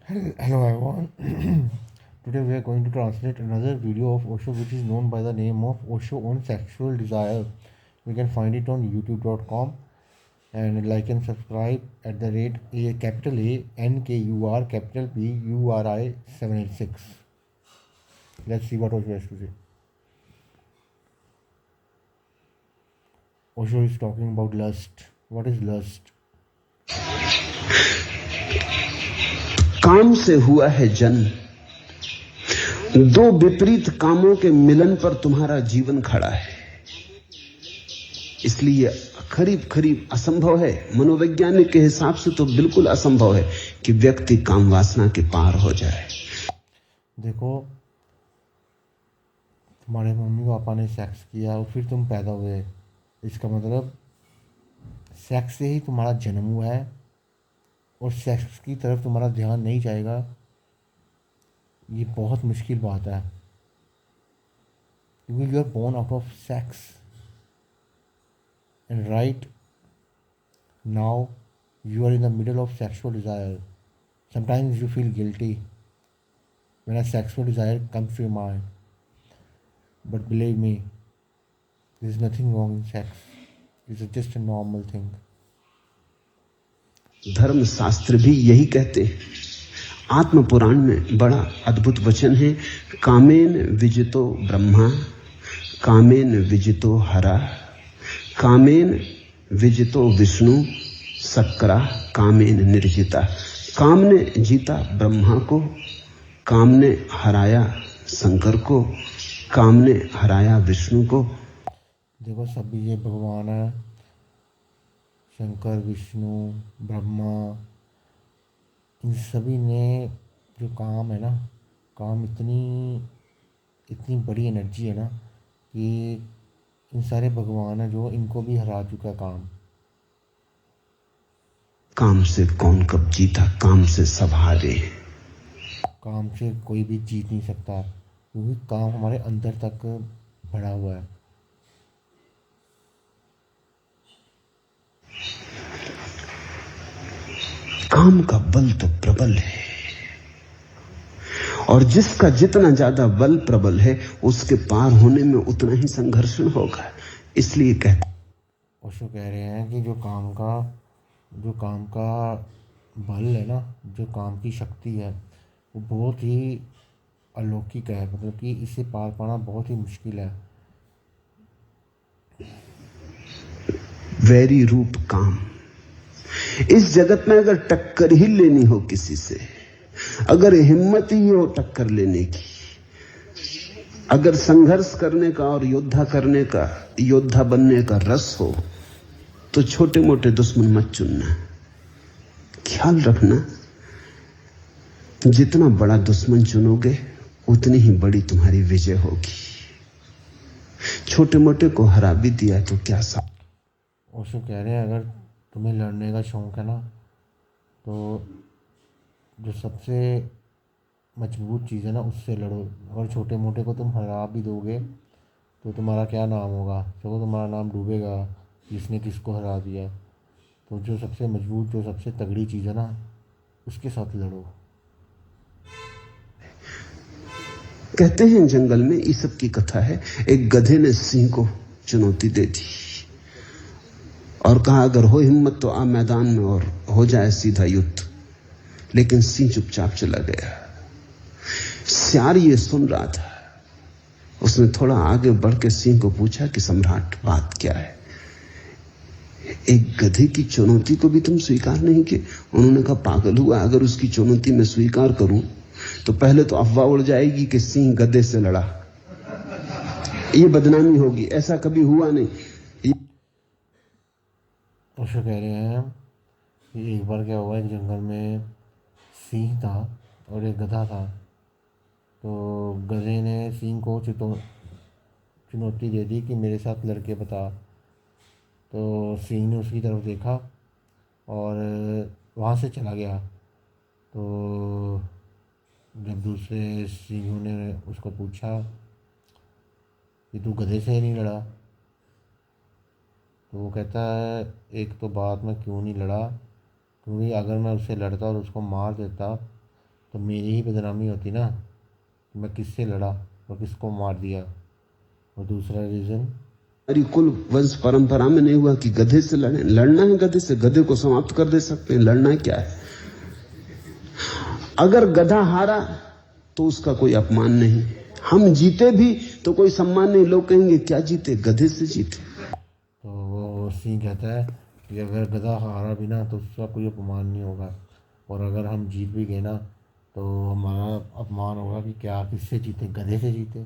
Hello everyone. Today we are going to translate another video of Osho which is known by the name of Osho on sexual desire. You can find it on youtube.com and like and subscribe at the rate A capital A NKUR capital P URI 786. Let's see what Osho has to say. Osho is talking about lust. What is lust? काम से हुआ है जन्म, दो विपरीत कामों के मिलन पर तुम्हारा जीवन खड़ा है। इसलिए करीब करीब असंभव है, मनोवैज्ञानिक के हिसाब से तो बिल्कुल असंभव है कि व्यक्ति काम वासना के पार हो जाए। देखो, तुम्हारे मम्मी पापा ने सेक्स किया और फिर तुम पैदा हुए, इसका मतलब सेक्स से ही तुम्हारा जन्म हुआ है और सेक्स की तरफ तुम्हारा ध्यान नहीं जाएगा, ये बहुत मुश्किल बात है, क्योंकि you are born out of sex and right now you are in the middle of sexual desire. Sometimes you feel guilty when a sexual desire comes to your mind. But believe me, there is nothing wrong in sex. It's just a normal thing. धर्म शास्त्र भी यही कहते हैं। आत्म पुराण में बड़ा अद्भुत वचन है, कामेन विजितो ब्रह्मा, कामेन विजितो हरा, कामेन विजितो विष्णु, सक्रा कामेन निर्जिता। काम ने जीता ब्रह्मा को, काम ने हराया शंकर को, काम ने हराया विष्णु को। देखो, सभी ये भगवान है, शंकर, विष्णु, ब्रह्मा, इन सभी ने जो काम है ना, काम इतनी बड़ी एनर्जी है ना कि इन सारे भगवान है जो इनको भी हरा चुका काम। काम से कौन कब जीता, काम से सब हारे। काम से कोई भी जीत नहीं सकता, क्योंकि काम हमारे अंदर तक बढ़ा हुआ है। काम का बल तो प्रबल है, और जिसका जितना ज्यादा बल प्रबल है उसके पार होने में उतना ही संघर्षण होगा। इसलिए कहते ओशो कह रहे हैं कि जो काम का बल है ना, जो काम की शक्ति है, वो बहुत ही अलौकिक है, मतलब कि इसे पार पाना बहुत ही मुश्किल है। वैरी रूप काम। इस जगत में अगर टक्कर ही लेनी हो किसी से, अगर हिम्मत ही हो टक्कर लेने की, अगर संघर्ष करने का और योद्धा करने का, योद्धा बनने का रस हो, तो छोटे मोटे दुश्मन मत चुनना। ख्याल रखना, जितना बड़ा दुश्मन चुनोगे उतनी ही बड़ी तुम्हारी विजय होगी। छोटे मोटे को हरा भी दिया तो क्या सा। ओशो कह रहे हैं अगर तुम्हें लड़ने का शौक़ है ना, तो जो सबसे मजबूत चीज़ है ना उससे लड़ो। अगर छोटे मोटे को तुम हरा भी दोगे तो तुम्हारा क्या नाम होगा, तो तुम्हारा नाम डूबेगा, जिसने किसको हरा दिया। तो जो सबसे मजबूत, जो सबसे तगड़ी चीज़ है ना, उसके साथ लड़ो। कहते हैं जंगल में ईसप की कथा है, एक गधे ने सिंह को चुनौती दे दी और कहा अगर हो हिम्मत तो आ मैदान में और हो जाए सीधा युद्ध। लेकिन सिंह चुपचाप चला गया। सियार ये सुन रहा था। उसने थोड़ा आगे बढ़ के सिंह को पूछा कि सम्राट बात क्या है, एक गधे की चुनौती को भी तुम स्वीकार नहीं किए। उन्होंने कहा पागल हुआ, अगर उसकी चुनौती मैं स्वीकार करूं तो पहले तो अफवाह उड़ जाएगी कि सिंह गधे से लड़ा, ये बदनामी होगी, ऐसा कभी हुआ नहीं। ओशो कह रहे हैं कि एक बार क्या हुआ, एक जंगल में सिंह था और एक गधा था। तो गधे ने सिंह को चुनौती दे दी कि मेरे साथ लड़के बता। तो सिंह ने उसकी तरफ देखा और वहाँ से चला गया। तो जब दूसरे सिंहों ने उसको पूछा कि तू गधे से नहीं लड़ा, तो वो कहता है एक तो बात मैं क्यों नहीं लड़ा, क्योंकि अगर मैं उससे लड़ता और उसको मार देता तो मेरी ही बदनामी होती ना, मैं किससे लड़ा और किसको मार दिया। और दूसरा रीज़न, हमारी कुल वंश परंपरा में नहीं हुआ कि गधे से लड़े। लड़ना है गधे से, गधे को समाप्त कर दे सकते हैं, लड़ना क्या है। अगर गधा हारा तो उसका कोई अपमान नहीं, हम जीते भी तो कोई सम्मान नहीं। लोग कहेंगे क्या जीते, गधे से जीते। तो वो सिंह कहता है कि अगर गधा हारा भी ना तो उसका कोई अपमान नहीं होगा, और अगर हम जीत भी गए ना तो हमारा अपमान होगा कि क्या किससे जीते, गधे से जीते।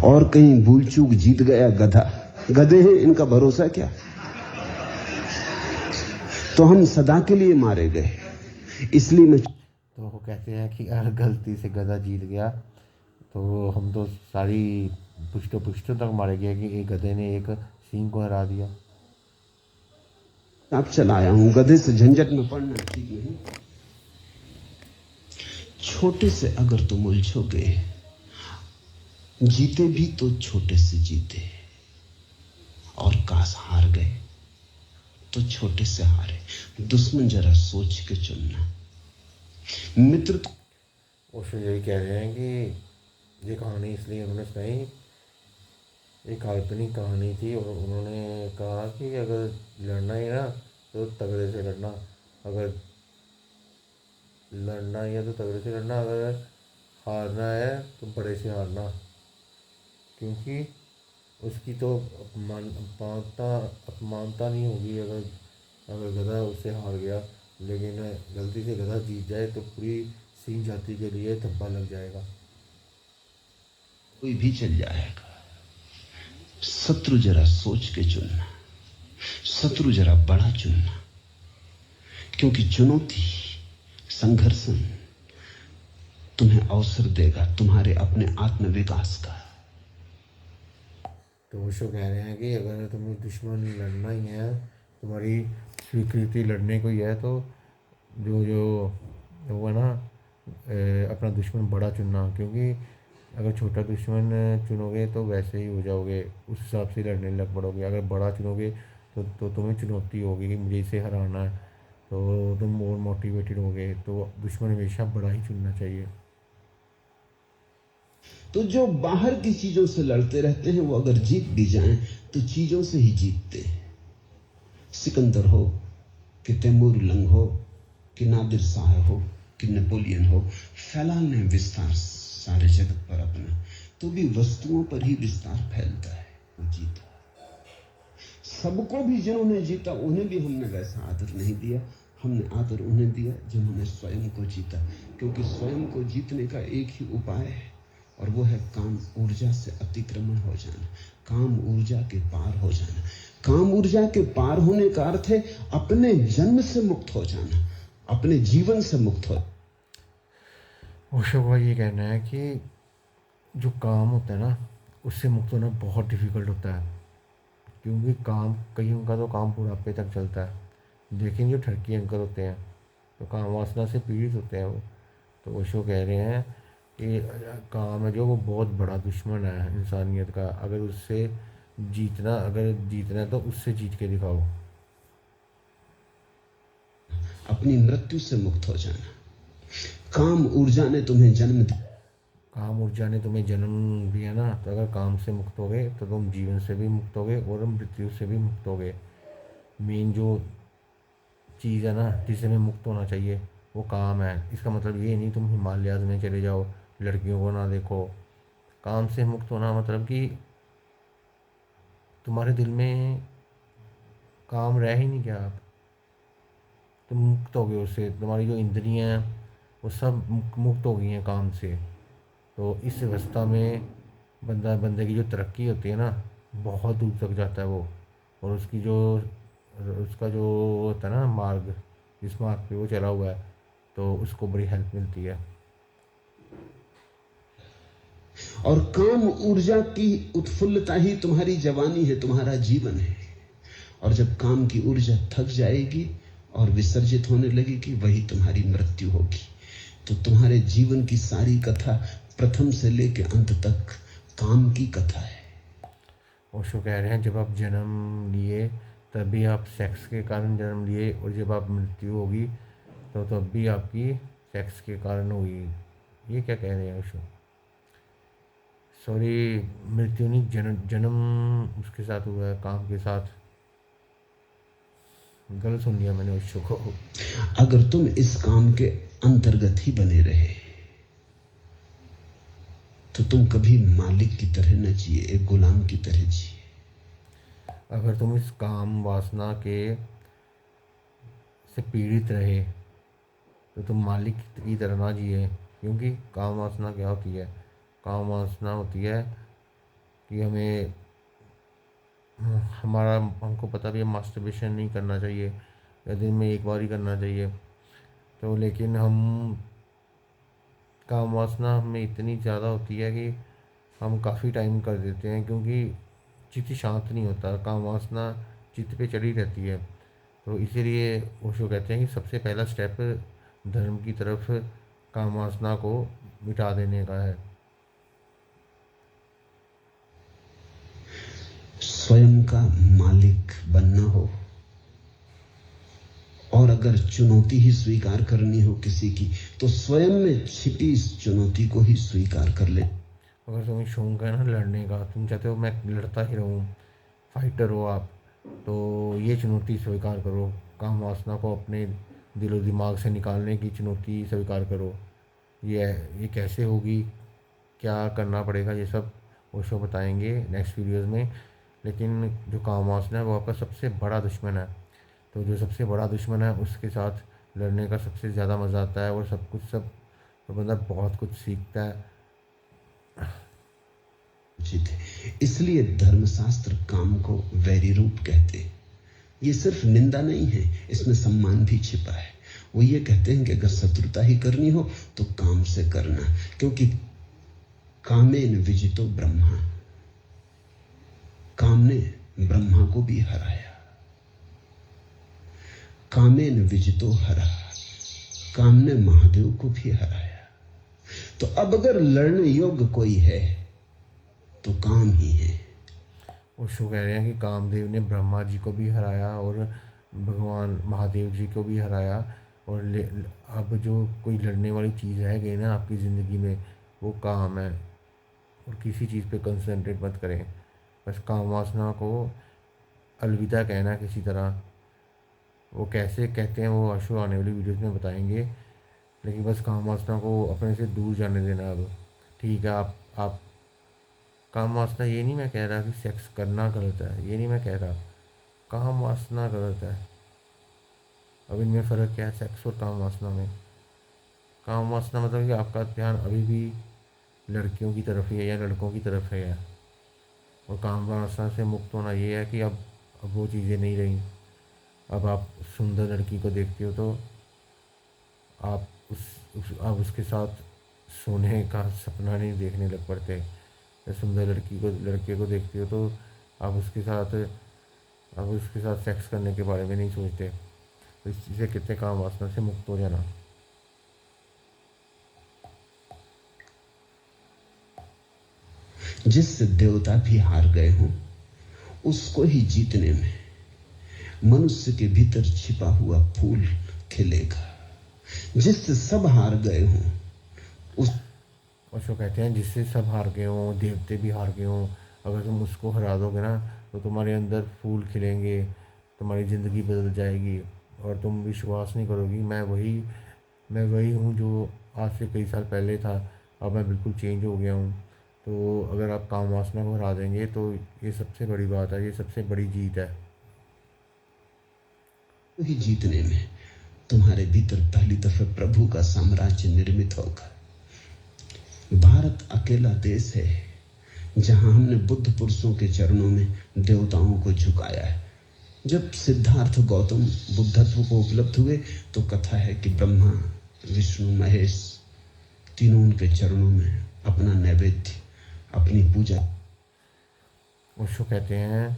और कहीं भूल चूक जीत गया गधा, गधे हैं इनका भरोसा क्या। तो हम सदा के लिए मारे गए। इसलिए मैं तो वो कहते हैं कि अगर गलती से गधा जीत गया तो हम तो सारी पुश्तों पुश्तों तक मारे गए कि एक गधे ने एक सिंह को हरा दिया। आप चलाया हूं, गधे से झंझट में पड़ना ठीक नहीं। छोटे से अगर तुम उलझोगे, जीते भी तो छोटे से जीते, और काश हार गए तो छोटे से हारे। दुश्मन जरा सोच के चुनना। मित्र तो उसमें यही कह रहे हैं कि ये कहानी इसलिए उन्होंने सुनाई, एक काल्पनिक कहानी थी, और उन्होंने कहा कि अगर लड़ना ही ना तो तगड़े से लड़ना, अगर लड़ना ही है तो तगड़े से लड़ना, अगर हारना है तो बड़े से हारना, क्योंकि उसकी तो अपमानता नहीं होगी अगर अगर गधा उससे हार गया, लेकिन गलती से गधा जीत जाए तो पूरी सिंह जाति के लिए धब्बा लग जाएगा। कोई भी चल जाएगा। शत्रु जरा सोच के चुनना, शत्रु जरा बड़ा चुनना, क्योंकि चुनौती, संघर्षण तुम्हें अवसर देगा तुम्हारे अपने आत्मविकास का। तो वो शो कह रहे हैं कि अगर तुम्हें दुश्मन लड़ना ही है, तुम्हारी स्वीकृति लड़ने को ही है, तो जो जो वो है ना, अपना दुश्मन बड़ा चुनना, क्योंकि अगर छोटा दुश्मन चुनोगे तो वैसे ही हो जाओगे, उस हिसाब से लड़ने लग पड़ोगे। अगर बड़ा चुनोगे तो तुम्हें चुनौती होगी कि मुझे इसे हराना है, तो तुम और मोटिवेटेड होगे। तो दुश्मन हमेशा बड़ा ही चुनना चाहिए। तो जो बाहर की चीजों से लड़ते रहते हैं वो अगर जीत भी जाएं तो चीजों से ही जीतते हैं। सिकंदर हो कि तैमूर लंग हो कि नादिर शाह हो कि नेपोलियन हो, फैलाने विस्तार सारे जगत पर अपना, तो भी वस्तुओं पर ही विस्तार फैलता है। वो जीता सबको भी, जिन्होंने जीता उन्हें भी हमने वैसा आदर नहीं दिया। हमने आदर उन्हें दिया जिन्होंने स्वयं को जीता, क्योंकि स्वयं को जीतने का एक ही उपाय है, और वो है काम ऊर्जा से अतिक्रमण हो जाना, काम ऊर्जा के पार हो जाना। काम ऊर्जा के पार होने का अर्थ है अपने जन्म से मुक्त हो जाना, अपने जीवन से मुक्त हो। ओशो का ये कहना है कि जो काम होता है ना उससे मुक्त होना बहुत डिफ़िकल्ट होता है, क्योंकि काम कईयों का तो काम बुढ़ापे तक चलता है, लेकिन जो ठरकी अंकल होते हैं तो काम वासना से पीड़ित होते हैं वो। तो ओशो कह रहे हैं कि काम है जो वो बहुत बड़ा दुश्मन है इंसानियत का, अगर जीतना है तो उससे जीत के दिखाओ। अपनी मृत्यु से मुक्त हो जाना। काम ऊर्जा ने तुम्हें जन्म दिया, काम ऊर्जा ने तुम्हें जन्म दिया ना, तो अगर काम से मुक्त होगे तो तुम जीवन से भी मुक्त होगे और मृत्यु से भी मुक्त होगे। मेन जो चीज़ है ना जिससे हमें मुक्त होना चाहिए वो काम है। इसका मतलब ये नहीं तुम हिमालयाज़ में चले जाओ, लड़कियों को ना देखो। काम से मुक्त होना मतलब कि तुम्हारे दिल में काम रह ही नहीं गया, आप तुम मुक्त हो गए उससे, तुम्हारी जो इंद्रियां हैं वो सब मुक्त हो गई हैं काम से। तो इस अवस्था में बंदे की जो तरक्की होती है ना बहुत दूर तक जाता है वो, और उसका जो होता है ना मार्ग, जिस मार्ग पे वो चला हुआ है, तो उसको बड़ी हेल्प मिलती है। और काम ऊर्जा की उत्फुल्लता ही तुम्हारी जवानी है, तुम्हारा जीवन है। और जब काम की ऊर्जा थक जाएगी और विसर्जित होने लगेगी, वही तुम्हारी मृत्यु होगी। तो तुम्हारे जीवन की सारी कथा प्रथम से लेकर अंत तक काम की कथा है। ओशो कह रहे हैं जब आप जन्म लिए तभी आप सेक्स के कारण जन्म लिए, और जब आप मृत्यु होगी तो अब भी आपकी सेक्स के कारण हुई। ये क्या कह रहे हैं ओशो? सॉरी, मृत्यु नहीं, जन्म जन्म उसके साथ हुआ है, काम के साथ। गलत सुन लिया मैंने ओशो को। अगर तुम इस काम के अंतर्गत ही बने रहे तो तुम कभी मालिक की तरह न जिए, एक गुलाम की तरह जिए। अगर तुम इस काम वासना के से पीड़ित रहे तो तुम मालिक की तरह ना जिए। क्योंकि काम वासना क्या होती है? काम वासना होती है कि हमें हमारा हमको पता भी है मास्टरबेशन नहीं करना चाहिए या दिन में एक बार ही करना चाहिए, तो लेकिन हम काम वासना हमें इतनी ज़्यादा होती है कि हम काफ़ी टाइम कर देते हैं, क्योंकि चित्त शांत नहीं होता, काम वासना चित्त पे चढ़ी रहती है। तो इसीलिए ओशो कहते हैं कि सबसे पहला स्टेप धर्म की तरफ काम वासना को मिटा देने का है। स्वयं का मालिक बनना हो, और अगर चुनौती ही स्वीकार करनी हो किसी की, तो स्वयं में छिपी इस चुनौती को ही स्वीकार कर ले। अगर तुम्हें शौक है ना लड़ने का, तुम चाहते हो मैं लड़ता ही रहूँ, फाइटर हो आप, तो ये चुनौती स्वीकार करो। काम वासना को अपने दिलो दिमाग से निकालने की चुनौती स्वीकार करो। ये ये कैसे होगी, क्या करना पड़ेगा, ये सब ओशो बताएंगे नेक्स्ट वीडियोस में। लेकिन जो काम वासना है वो आपका सबसे बड़ा दुश्मन है। तो जो सबसे बड़ा दुश्मन है उसके साथ लड़ने का सबसे ज़्यादा मज़ा आता है, और सब तो बंदा बहुत कुछ सीखता है। उचित है, इसलिए धर्मशास्त्र काम को वैरी रूप कहते हैं। ये सिर्फ निंदा नहीं है, इसमें सम्मान भी छिपा है। वो ये कहते हैं कि अगर शत्रुता ही करनी हो तो काम से करना, क्योंकि कामेन विजितो ब्रह्मा, काम ने ब्रह्मा को भी हराया। कामेन विजितो हरा, काम ने महादेव को भी हराया। तो अब अगर लड़ने योग्य कोई है तो काम ही है। ओशो कह रहे हैं कि कामदेव ने ब्रह्मा जी को भी हराया और भगवान महादेव जी को भी हराया। और अब जो कोई लड़ने वाली चीज़ रह गई ना आपकी ज़िंदगी में, वो काम है। और किसी चीज़ पे कंसंट्रेट मत करें, बस काम वासना को अलविदा कहना किसी तरह। वो कैसे कहते हैं वो ओशो आने वाली वीडियोस में बताएंगे। लेकिन बस काम वासना को अपने से दूर जाने देना अब। ठीक है, आप काम वासना, ये नहीं मैं कह रहा कि सेक्स करना गलत है, ये नहीं मैं कह रहा, काम वासना गलत है। अब इनमें फ़र्क क्या है सेक्स और काम वासना में? काम वासना मतलब कि आपका ध्यान अभी भी लड़कियों की तरफ ही है या लड़कों की तरफ है। और काम वासना से मुक्त होना ये है कि अब वो चीज़ें नहीं रही। अब आप सुंदर लड़की को देखते हो तो आप आप उसके साथ सोने का सपना नहीं देखने लग पड़ते। या सुंदर लड़के को देखते हो तो आप उसके साथ सेक्स करने के बारे में नहीं सोचते। तो इस चीज़ें कहते हैं काम वासना से मुक्त हो जाना। जिससे देवता भी हार गए हों, उसको ही जीतने में मनुष्य के भीतर छिपा हुआ फूल खिलेगा। जिससे सब हार गए हों, उस ओशो कहते हैं जिससे सब हार गए हों, देवते भी हार गए हों, अगर तुम उसको हरा दोगे ना तो तुम्हारे अंदर फूल खिलेंगे, तुम्हारी ज़िंदगी बदल जाएगी। और तुम विश्वास नहीं करोगी, मैं वही हूँ जो आज से कई साल पहले था, अब मैं बिल्कुल चेंज हो गया हूँ। तो अगर आप काम वासना को हरा देंगे तो ये सबसे बड़ी बात है, ये सबसे बड़ी जीत है। ही जीतने में तुम्हारे भीतर पहली दफे प्रभु का साम्राज्य निर्मित होगा। भारत अकेला देश है जहां हमने बुद्ध पुरुषों के चरणों में देवताओं को झुकाया है। जब सिद्धार्थ गौतम बुद्धत्व को उपलब्ध हुए तो कथा है कि ब्रह्मा विष्णु महेश तीनों उनके चरणों में अपना नैवेद्य, अपनी पूजा। ओशो कहते हैं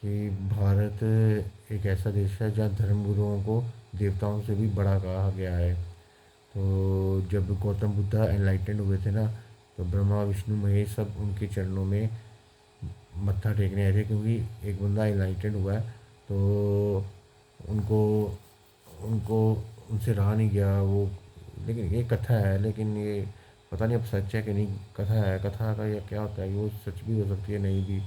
कि भारत एक ऐसा देश है जहाँ धर्मगुरुओं को देवताओं से भी बड़ा कहा गया है। तो जब गौतम बुद्ध एनलाइटेंड हुए थे ना, तो ब्रह्मा विष्णु महेश सब उनके चरणों में मत्था टेकने आए थे, क्योंकि एक बंदा एनलाइटेंड हुआ है तो उनको उनको उनसे रहा नहीं गया वो। लेकिन ये कथा है, लेकिन ये पता नहीं अब सच है कि नहीं। कथा है, कथा का ये क्या होता है, वो सच भी हो सकती है, नहीं भी।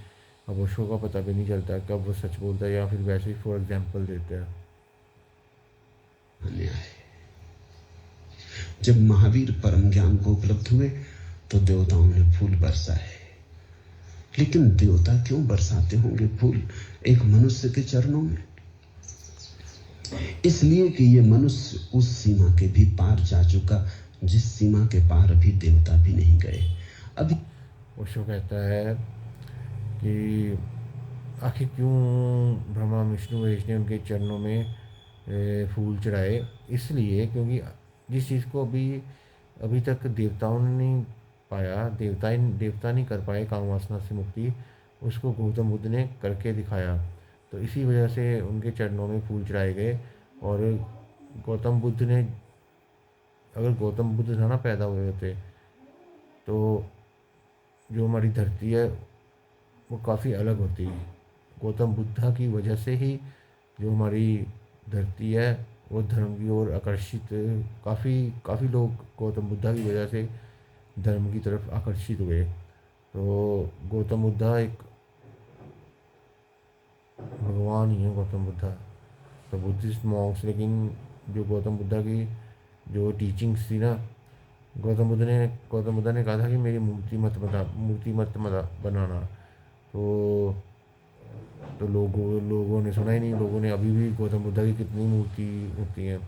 अब उसको का पता भी नहीं चलता कब वो सच बोलता है या फिर वैसे ही फॉर एग्जाम्पल देता है। अन्याय। जब महावीर परम ज्ञान को उपलब्ध हुए तो देवताओं ने फूल बरसाए। लेकिन देवता क्यों बरसाते होंगे फूल एक मनुष्य के चरणों में? इसलिए कि ये मनुष्य उस सीमा के भी पार जा चुका जिस सीमा के पार अभी देवता भी नहीं गए। अभी उसको कहता है कि आखिर क्यों ब्रह्मा विष्णु महेश ने उनके चरणों में फूल चढ़ाए। इसलिए क्योंकि जिस चीज़ को अभी अभी तक देवताओं ने नहीं पाया, देवता नहीं कर पाए काम वासना से मुक्ति, उसको गौतम बुद्ध ने करके दिखाया। तो इसी वजह से उनके चरणों में फूल चढ़ाए गए। और गौतम बुद्ध ने, अगर गौतम बुद्ध था ना पैदा हुए होते, तो जो हमारी धरती है वो काफ़ी अलग होती है। गौतम बुद्धा की वजह से ही जो हमारी धरती है वो धर्म की ओर आकर्षित, काफ़ी काफ़ी लोग गौतम बुद्धा की वजह से धर्म की तरफ आकर्षित हुए। तो गौतम बुद्धा एक भगवान ही है, गौतम बुद्धा। तो बुद्धिस्ट मॉन्क्स, लेकिन जो गौतम बुद्धा की जो टीचिंग्स थी ना, गौतम बुद्धा ने कहा था कि मेरी मूर्ति मत बनाना। तो लोगों ने सुना ही नहीं। लोगों ने अभी भी गौतम बुद्धा की कितनी मूर्ति होती हैं,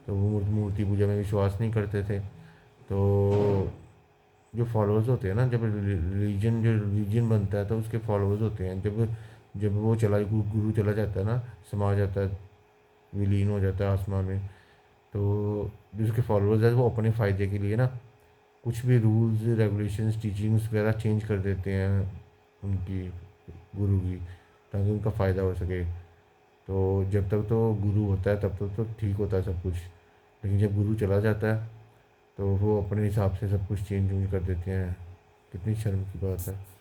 तो वो मूर्ति पूजा में विश्वास नहीं करते थे। तो जो फॉलोअर्स होते हैं ना, जब रिलीजन बनता है तो उसके फॉलोअर्स होते हैं। जब जब वो गुरु चला जाता है ना, समा जाता है, विलीन हो जाता है आसमान में, तो जो उसके फॉलोअर्स हैं वो अपने फ़ायदे के लिए ना कुछ भी रूल्स रेगुलेशंस टीचिंग्स वगैरह चेंज कर देते हैं उनकी, गुरु की, ताकि उनका फ़ायदा हो सके। तो जब तक तो गुरु होता है तब तक तो ठीक होता है सब कुछ। लेकिन जब गुरु चला जाता है तो वो अपने हिसाब से सब कुछ चेंज कर देते हैं। कितनी शर्म की बात है।